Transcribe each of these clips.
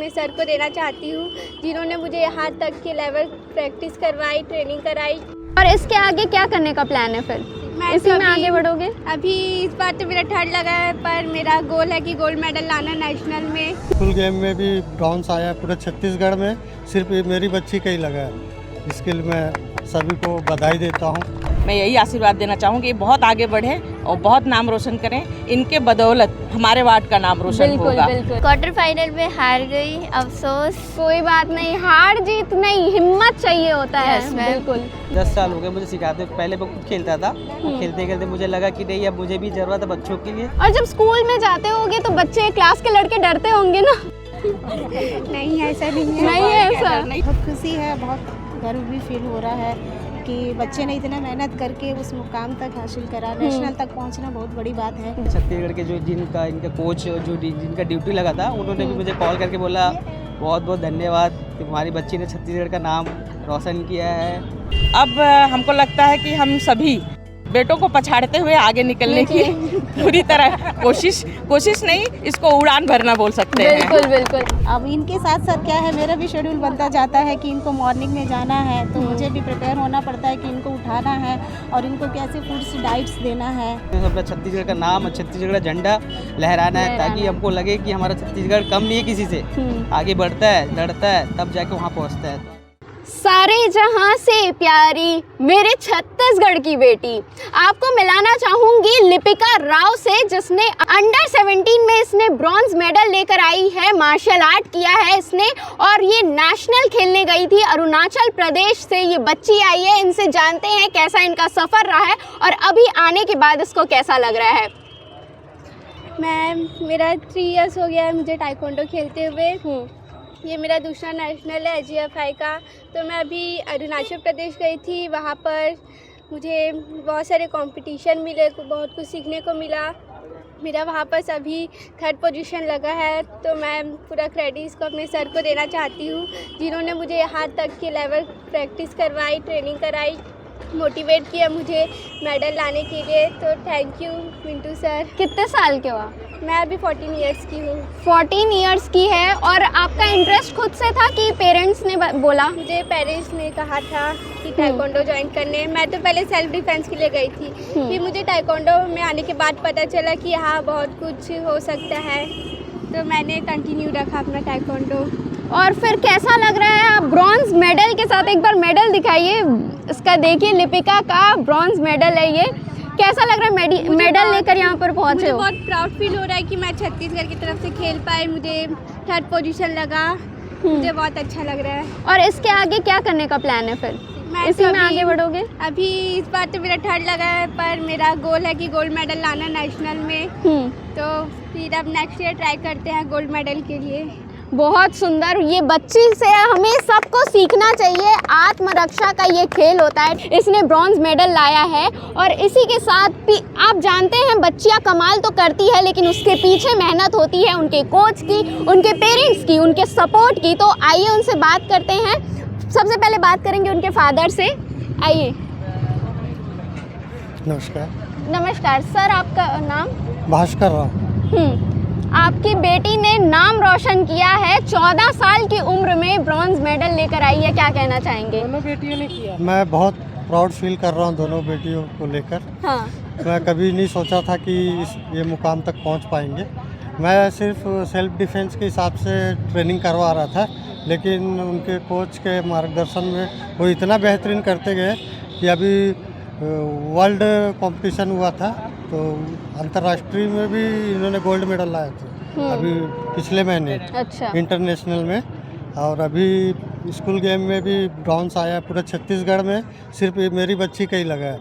अपने सर को देना चाहती हूँ, जिन्होंने मुझे यहाँ तक के लेवल प्रैक्टिस करवाई, ट्रेनिंग कराई। और इसके आगे क्या करने का प्लान है फिर? मैं इसी में आगे बढ़ोगे? अभी इस बार तो मेरा थर्ड लगा है, पर मेरा गोल है कि गोल्ड मेडल लाना नेशनल में। स्कूल गेम में भी ब्रॉन्ज आया पूरे छत्तीसगढ़ में, सिर्फ मेरी बच्ची का ही लगा है। इसके लिए मैं सभी को बधाई देता हूँ। मैं यही आशीर्वाद देना चाहूँगी कि बहुत आगे बढ़े और बहुत नाम रोशन करें। इनके बदौलत हमारे वार्ड का नाम रोशन होगा। बिल्कुल। क्वार्टर फाइनल में हार गई, अफसोस। कोई बात नहीं, हार जीत नहीं, हिम्मत चाहिए होता है। Yes, ma'am. बिल्कुल। 10 साल हो गए मुझे सिखाते, पहले मैं खुद खेलता था। खेलते खेलते मुझे लगा कि नहीं, अब मुझे भी जरूरत है बच्चों के लिए। और जब स्कूल में जाते होगे तो बच्चे क्लास के लड़के डरते होंगे ना? नहीं, ऐसा नहीं है। नहीं है ऐसा। बहुत खुशी है, बहुत गर्व भी फील हो रहा है कि बच्चे ने इतना मेहनत करके उस मुकाम तक हासिल करा। नेशनल तक पहुंचना बहुत बड़ी बात है। छत्तीसगढ़ के जो इनका कोच जो जिनका ड्यूटी लगा था, उन्होंने भी मुझे कॉल करके बोला बहुत बहुत धन्यवाद, तुम्हारी बच्ची ने छत्तीसगढ़ का नाम रोशन किया है। अब हमको लगता है कि हम सभी बेटों को पछाड़ते हुए आगे निकलने की पूरी तरह कोशिश नहीं, इसको उड़ान भरना बोल सकते हैं। बिल्कुल बिल्कुल। अब इनके साथ साथ क्या है, मेरा भी शेड्यूल बनता जाता है कि इनको मॉर्निंग में जाना है, तो मुझे भी प्रिपेयर होना पड़ता है कि इनको उठाना है और इनको कैसे फूड्स डाइट्स देना है। अपना छत्तीसगढ़ का नाम और छत्तीसगढ़ का झंडा लहराना है, ताकि हमको लगे कि हमारा छत्तीसगढ़ कम नहीं है किसी से, आगे बढ़ता है, लड़ता है, तब जाके वहाँ पहुँचता है। सारे जहां से प्यारी मेरे छत्तीसगढ़ की बेटी, आपको मिलाना चाहूंगी लिपिका राव से, जिसने अंडर 17 में इसने ब्रॉन्ज मेडल लेकर आई है। मार्शल आर्ट किया है इसने और ये नेशनल खेलने गई थी। अरुणाचल प्रदेश से ये बच्ची आई है। इनसे जानते हैं कैसा इनका सफ़र रहा है और अभी आने के बाद इसको कैसा लग रहा है। मेरा 3 इयर्स हो गया है मुझे टाइकोंडो खेलते हुए। ये मेरा दूसरा नेशनल है AGFI का। तो मैं अभी अरुणाचल प्रदेश गई थी, वहाँ पर मुझे बहुत सारे कंपटीशन मिले, बहुत कुछ सीखने को मिला। मेरा वहाँ पर सभी 3rd पोजीशन लगा है, तो मैं पूरा क्रेडिट इसको अपने सर को देना चाहती हूँ, जिन्होंने मुझे यहाँ तक के लेवल प्रैक्टिस करवाई, ट्रेनिंग कराई, मोटिवेट किया मुझे मेडल लाने के लिए। तो थैंक यू मिंटू सर। कितने साल के हो? मैं अभी 14 इयर्स की हूँ। 14 इयर्स की है। और आपका इंटरेस्ट खुद से था कि पेरेंट्स ने बोला? मुझे पेरेंट्स ने कहा था कि टाइकोंडो ज्वाइन करने। मैं तो पहले सेल्फ डिफेंस के लिए गई थी, फिर मुझे टाइकोंडो में आने के बाद पता चला कि यहाँ बहुत कुछ हो सकता है, तो मैंने कंटिन्यू रखा अपना टाइकोंडो। और फिर कैसा लग रहा है? आप ब्रॉन्ज मेडल के साथ, एक बार मेडल दिखाइए इसका, देखिए लिपिका का ब्रॉन्ज मेडल है ये। कैसा लग रहा है मेडल लेकर यहाँ पर पहुँचे हो? बहुत प्राउड फील हो रहा है कि मैं छत्तीसगढ़ की तरफ से खेल पाई, मुझे 3rd पोजीशन लगा, मुझे बहुत अच्छा लग रहा है। और इसके आगे क्या करने का प्लान है फिर? इसी में आगे बढ़ोगे? अभी इस बार तो मेरा थर्ड लगा है, पर मेरा गोल है कि गोल्ड मेडल लाना नेशनल में। तो फिर अब नेक्स्ट ईयर ट्राई करते हैं गोल्ड मेडल के लिए। बहुत सुंदर। ये बच्ची से हमें सबको सीखना चाहिए, आत्मरक्षा का ये खेल होता है। इसने ब्रॉन्ज मेडल लाया है और इसी के साथ भी आप जानते हैं बच्चियां कमाल तो करती है, लेकिन उसके पीछे मेहनत होती है उनके कोच की, उनके पेरेंट्स की, उनके सपोर्ट की। तो आइए उनसे बात करते हैं। सबसे पहले बात करेंगे उनके फादर से। आइए। नमस्कार। नमस्कार सर, आपका नाम? भास्कर राव। आपकी बेटी ने नाम रोशन किया है, 14 साल की उम्र में ब्रॉन्ज मेडल लेकर आई है, क्या कहना चाहेंगे? दोनों बेटियों ने किया। मैं बहुत प्राउड फील कर रहा हूँ दोनों बेटियों को लेकर। हाँ। मैं कभी नहीं सोचा था कि ये मुकाम तक पहुँच पाएंगे। मैं सिर्फ सेल्फ डिफेंस के हिसाब से ट्रेनिंग करवा रहा था, लेकिन उनके कोच के मार्गदर्शन में वो इतना बेहतरीन करते गए कि अभी वर्ल्ड कंपटीशन हुआ था, तो अंतर्राष्ट्रीय में भी इन्होंने गोल्ड मेडल लाए थे अभी पिछले महीने। अच्छा। इंटरनेशनल में। और अभी स्कूल गेम में भी ब्रॉन्ज आया पूरे छत्तीसगढ़ में, सिर्फ मेरी बच्ची का ही लगा है।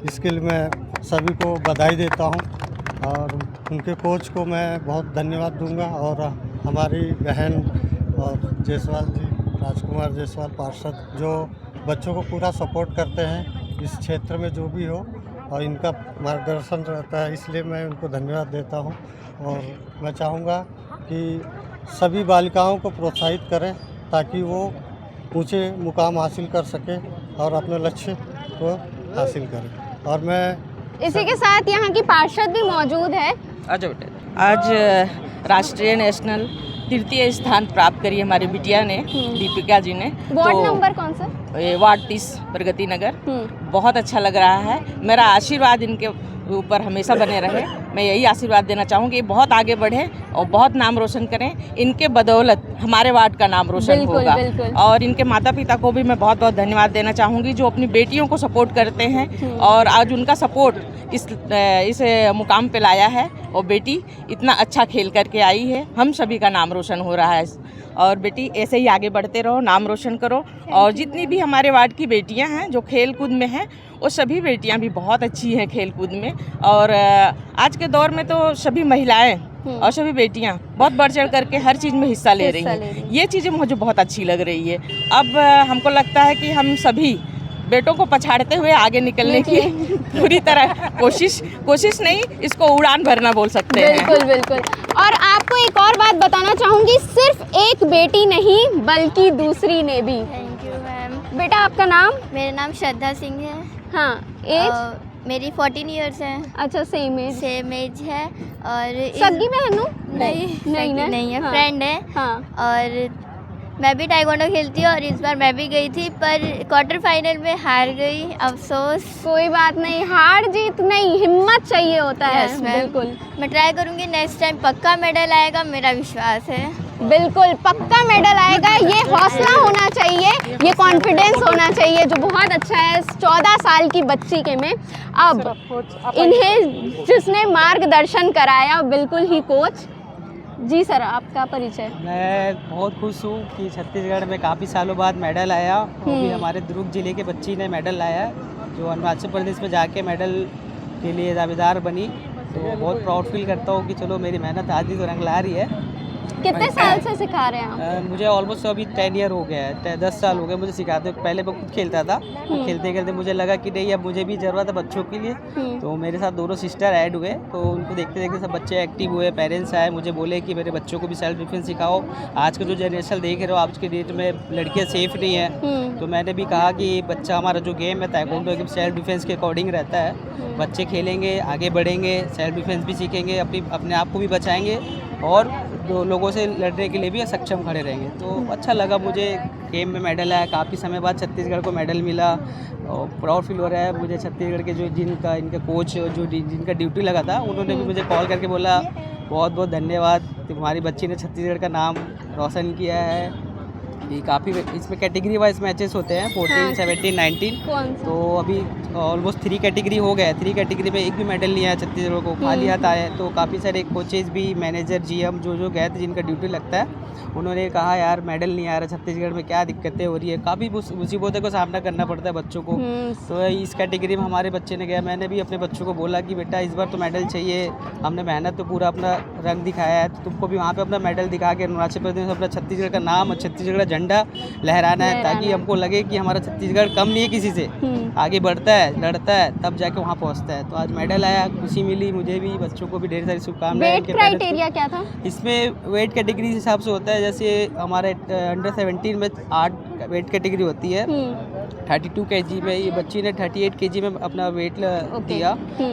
इसके लिए मैं सभी को बधाई देता हूं और उनके कोच को मैं बहुत धन्यवाद दूंगा। और हमारी बहन और जायसवाल जी, राजकुमार जायसवाल पार्षद, जो बच्चों को पूरा सपोर्ट करते हैं इस क्षेत्र में जो भी हो, और इनका मार्गदर्शन रहता है, इसलिए मैं उनको धन्यवाद देता हूं। और मैं चाहूँगा कि सभी बालिकाओं को प्रोत्साहित करें ताकि वो ऊंचे मुकाम हासिल कर सकें और अपने लक्ष्य को हासिल करें। और मैं इसी के साथ यहाँ की पार्षद भी मौजूद है। अच्छा बेटे। आज राष्ट्रीय नेशनल तृतीय स्थान प्राप्त करी हमारी बिटिया ने, दीपिका जी ने। वार्ड तो नंबर कौन सा? ये वार्ड 30 प्रगति नगर। बहुत अच्छा लग रहा है। मेरा आशीर्वाद इनके ऊपर हमेशा बने रहे। मैं यही आशीर्वाद देना चाहूँगी, बहुत आगे बढ़े और बहुत नाम रोशन करें। इनके बदौलत हमारे वार्ड का नाम रोशन बिल्कुल, होगा। बिल्कुल। और इनके माता पिता को भी मैं बहुत बहुत धन्यवाद देना चाहूँगी, जो अपनी बेटियों को सपोर्ट करते हैं और आज उनका सपोर्ट इस मुकाम पे लाया है और बेटी इतना अच्छा खेल करके आई है। हम सभी का नाम रोशन हो रहा है और बेटी ऐसे ही आगे बढ़ते रहो, नाम रोशन करो। और जितनी भी हमारे वार्ड की बेटियां हैं जो खेल कूद में हैं, वो सभी बेटियां भी बहुत अच्छी हैं खेल कूद में। और आज के दौर में तो सभी महिलाएं और सभी बेटियां बहुत बढ़ चढ़ करके हर चीज़ में हिस्सा ले रही हैं। ये चीज़ें मुझे बहुत अच्छी लग रही है। अब हमको लगता है कि हम सभी बेटों को पछाड़ते हुए आगे निकलने की पूरी तरह कोशिश नहीं, इसको उड़ान भरना बोल सकते हैं। बिल्कुल बिल्कुल। और आपको एक और बात बताना चाहूँगी, सिर्फ एक बेटी नहीं बल्कि दूसरी ने भी। Thank you ma'am. बेटा आपका नाम? मेरा नाम श्रद्धा सिंह है। हाँ, एज? मेरी 14 इयर्स है। अच्छा, सेम एज है। और सगी बहन हो? नहीं ना? नहीं है, हाँ। फ्रेंड है। हाँ। और मैं भी टाइकोंडो खेलती हूँ और इस बार मैं भी गई थी, पर क्वार्टर फाइनल में हार गई, अफसोस। कोई बात नहीं, हार जीत नहीं, हिम्मत चाहिए होता है। Yes, ma'am. बिल्कुल मैं ट्राई करूँगी, नेक्स्ट टाइम पक्का मेडल आएगा, मेरा विश्वास है। बिल्कुल पक्का मेडल आएगा। ये हौसला होना चाहिए, ये कॉन्फिडेंस होना चाहिए, जो बहुत अच्छा है 14 साल की बच्ची के में। अब इन्हें जिसने मार्गदर्शन कराया, बिल्कुल ही कोच जी। सर, आपका परिचय? मैं बहुत खुश हूँ कि छत्तीसगढ़ में काफ़ी सालों बाद मेडल आया। वो भी हमारे दुर्ग जिले के बच्ची ने मेडल लाया, जो अरुणाचल प्रदेश में जाके मेडल के लिए दावेदार बनी। तो बहुत प्राउड फील करता हूँ कि चलो मेरी मेहनत आधी तो रंग ला रही है। कितने साल से सिखा रहे हैं आप? मुझे ऑलमोस्ट अभी 10 ईयर हो गया है, 10 साल हो गए मुझे सिखाते। पहले मैं खुद खेलता था, तो खेलते खेलते मुझे लगा कि नहीं, अब मुझे भी ज़रूरत है बच्चों के लिए। तो मेरे साथ दोनों सिस्टर ऐड हुए, तो उनको देखते देखते सब बच्चे एक्टिव हुए। पेरेंट्स आए, मुझे बोले कि मेरे बच्चों को भी सेल्फ डिफेंस सिखाओ। आज का जो जनरेशन देख रहे हो, आज के डेट में लड़कियाँ सेफ नहीं है। तो मैंने भी कहा कि बच्चा हमारा जो गेम है ताइक्वांडो गेम सेल्फ डिफेंस के अकॉर्डिंग रहता है। बच्चे खेलेंगे, आगे बढ़ेंगे, सेल्फ डिफेंस भी सीखेंगे, अपने आप को भी बचाएंगे और लोगों से लड़ने के लिए भी सक्षम खड़े रहेंगे। तो अच्छा लगा मुझे, गेम में मेडल आया। काफ़ी समय बाद छत्तीसगढ़ को मेडल मिला और प्राउड फील हो रहा है मुझे। छत्तीसगढ़ के जो इनका कोच जो जिनका ड्यूटी लगा था, उन्होंने भी मुझे कॉल करके बोला बहुत बहुत धन्यवाद, तुम्हारी बच्ची ने छत्तीसगढ़ का नाम रोशन किया है। ये काफ़ी इसमें कैटेगरी वाइज मैचेस होते हैं, 14, 17, 19। तो अभी ऑलमोस्ट 3 कैटेगरी हो गया है। 3 कैटेगरी में एक भी मेडल नहीं आया छत्तीसगढ़ को, खाली हाथ आए। तो काफ़ी सारे कोचेज भी, मैनेजर, जीएम जो गए थे, जिनका ड्यूटी लगता है, उन्होंने कहा यार मेडल नहीं आ रहा छत्तीसगढ़ में, क्या दिक्कतें हो रही है। काफ़ी मुसीबतों का सामना करना पड़ता है बच्चों को। तो इस कैटेगरी में हमारे बच्चे ने गया। मैंने भी अपने बच्चों को बोला कि बेटा इस बार तो मेडल चाहिए, हमने मेहनत तो पूरा अपना रंग दिखाया है, तो तुमको भी वहाँ पे अपना मेडल दिखा के अरुणाचल प्रदेश में अपना छत्तीसगढ़ का नाम और छत्तीसगढ़ का झंडा लहराना है, ताकि हमको लगे कि हमारा छत्तीसगढ़ कम नहीं है किसी से, आगे बढ़ता है, लड़ता है, तब जाके वहाँ पहुँचता है। तो आज मेडल आया, खुशी मिली मुझे भी, बच्चों को भी ढेर सारी शुभकामनाएं। वेट क्राइटेरिया क्या था इसमें? वेट कैटेगरी हिसाब से होता है, जैसे हमारे अंडर 17 में 8 वेट कैटेगरी होती है। 32 kg में ये बच्ची ने 38 kg में अपना वेट दिया।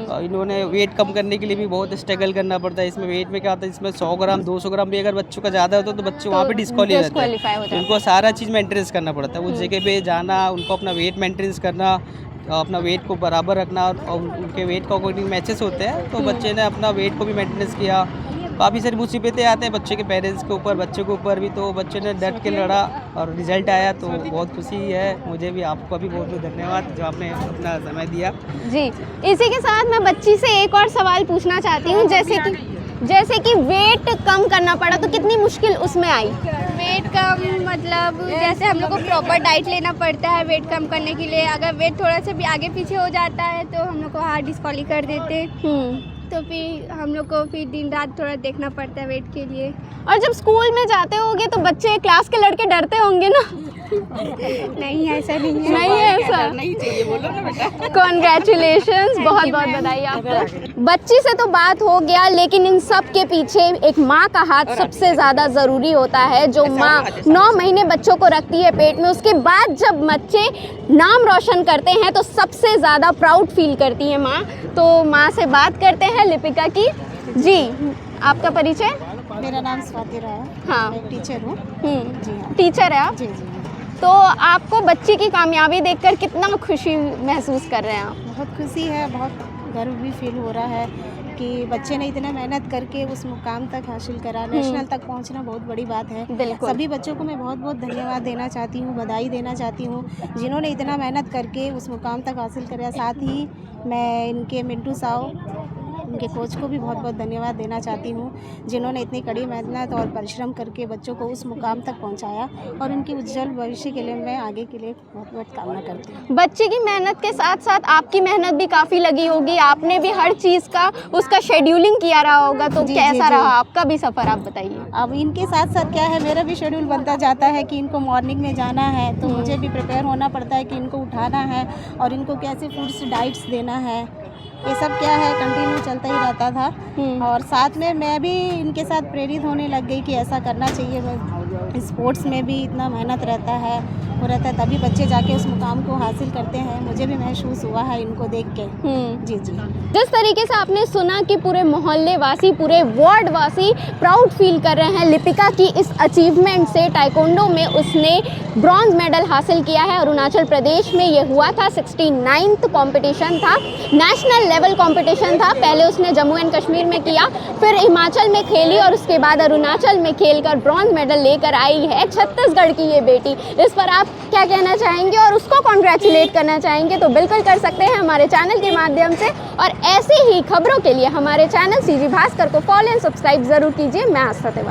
और इन्होंने वेट कम करने के लिए भी बहुत स्ट्रगल करना पड़ता है। इसमें वेट में क्या होता है, इसमें 100 ग्राम 200 ग्राम भी अगर बच्चों का ज़्यादा होता है तो बच्चे वहाँ पे डिस्क्वालीफाई होते हैं। उनको सारा चीज़ मेंटेनेंस करना पड़ता है, उस जगह पे जाना, उनको अपना वेट मेंटेनेंस करना, अपना वेट को बराबर रखना। और उनके वेट का अकॉर्डिंग मैचेस होते हैं, तो बच्चे ने अपना वेट को भी मेंटेनेंस किया। काफ़ी सारी मुसीबतें आते हैं बच्चे के पेरेंट्स के ऊपर, बच्चे के ऊपर भी, तो बच्चे ने डट के लड़ा और रिजल्ट आया। तो बहुत खुशी है मुझे भी, आपको भी बहुत बहुत धन्यवाद जो आपने अपना समय दिया। जी। इसी के साथ मैं बच्ची से एक और सवाल पूछना चाहती हूँ, जैसे कि वेट कम करना पड़ा तो कितनी मुश्किल उसमें आई? वेट कम मतलब जैसे हम लोग को प्रॉपर डाइट लेना पड़ता है वेट कम करने के लिए। अगर वेट थोड़ा सा भी आगे पीछे हो जाता है तो हम लोग को हार्ड डिस्क्वालीफाई कर देते। तो फिर हम लोग को फिर दिन रात थोड़ा देखना पड़ता है वेट के लिए। और जब स्कूल में जाते होंगे तो बच्चे क्लास के लड़के डरते होंगे ना? नहीं ऐसा नहीं है। नहीं है ऐसा? नहीं चाहिए, बोलो ना बेटा। कॉन्ग्रेचुलेशंस, बहुत बहुत बधाई आपको। बच्ची से तो बात हो गया, लेकिन इन सब के पीछे एक माँ का हाथ सबसे ज़्यादा ज़रूरी होता है। जो माँ 9 महीने बच्चों को रखती है पेट में, उसके बाद जब बच्चे नाम रोशन करते हैं तो सबसे ज़्यादा प्राउड फील करती है माँ। तो माँ से बात करते हैं लिपिका की। जी, आपका परिचय? मेरा नाम स्वाति राय है। हाँ। मैं एक टीचर हूँ। जी हाँ। टीचर है आप? जी जी। तो आपको बच्ची की कामयाबी देखकर कितना खुशी महसूस कर रहे हैं आप? बहुत खुशी है, बहुत गर्व भी फील हो रहा है कि बच्चे ने इतना मेहनत करके उस मुकाम तक हासिल करा। नेशनल तक पहुंचना बहुत बड़ी बात है। बिल्कुल। सभी बच्चों को मैं बहुत बहुत धन्यवाद देना चाहती हूँ, बधाई देना चाहती हूँ जिन्होंने इतना मेहनत करके उस मुकाम तक हासिल करा। साथ ही मैं इनके मिंटू साव, उनके कोच को भी बहुत बहुत धन्यवाद देना चाहती हूँ जिन्होंने इतनी कड़ी मेहनत और परिश्रम करके बच्चों को उस मुकाम तक पहुँचाया। और उनकी उज्जवल भविष्य के लिए मैं आगे के लिए बहुत बहुत कामना करती हूँ। बच्चे की मेहनत के साथ साथ आपकी मेहनत भी काफ़ी लगी होगी, आपने भी हर चीज़ का उसका शेड्यूलिंग किया रहा होगा, तो जी, कैसा जी, रहा जी। आपका भी सफ़र, आप बताइए। अब इनके साथ साथ क्या है, मेरा भी शेड्यूल बनता जाता है कि इनको मॉर्निंग में जाना है तो मुझे भी प्रिपेयर होना पड़ता है कि इनको उठाना है और इनको कैसे फूड्स डाइट्स देना है। ये सब क्या है कंटिन्यू चलता ही रहता था। और साथ में मैं भी इनके साथ प्रेरित होने लग गई कि ऐसा करना चाहिए। स्पोर्ट्स में भी इतना मेहनत रहता है, वो रहता है, तभी बच्चे जाके उस मुकाम को हासिल करते हैं। मुझे भी महसूस हुआ है इनको देख के। जी जी। जिस तरीके से आपने सुना कि पूरे मोहल्ले वासी, पूरे वार्ड वासी प्राउड फील कर रहे हैं लिपिका की इस अचीवमेंट से। ताइक्वांडो में उसने ब्रॉन्ज मेडल हासिल किया है। अरुणाचल प्रदेश में ये हुआ था, 69th कॉम्पिटिशन था, नेशनल लेवल कॉम्पिटिशन था। पहले उसने जम्मू एंड कश्मीर में किया, फिर हिमाचल में खेली और उसके बाद अरुणाचल में खेलकर ब्रॉन्ज मेडल लेकर आई है छत्तीसगढ़ की ये बेटी। इस पर आप क्या कहना चाहेंगे और उसको कॉन्ग्रेचुलेट करना चाहेंगे तो बिल्कुल कर सकते हैं हमारे चैनल के माध्यम से। और ऐसी ही खबरों के लिए हमारे चैनल CG भास्कर को फॉलो एंड सब्सक्राइब ज़रूर कीजिए। मैं आस्था तिवारी।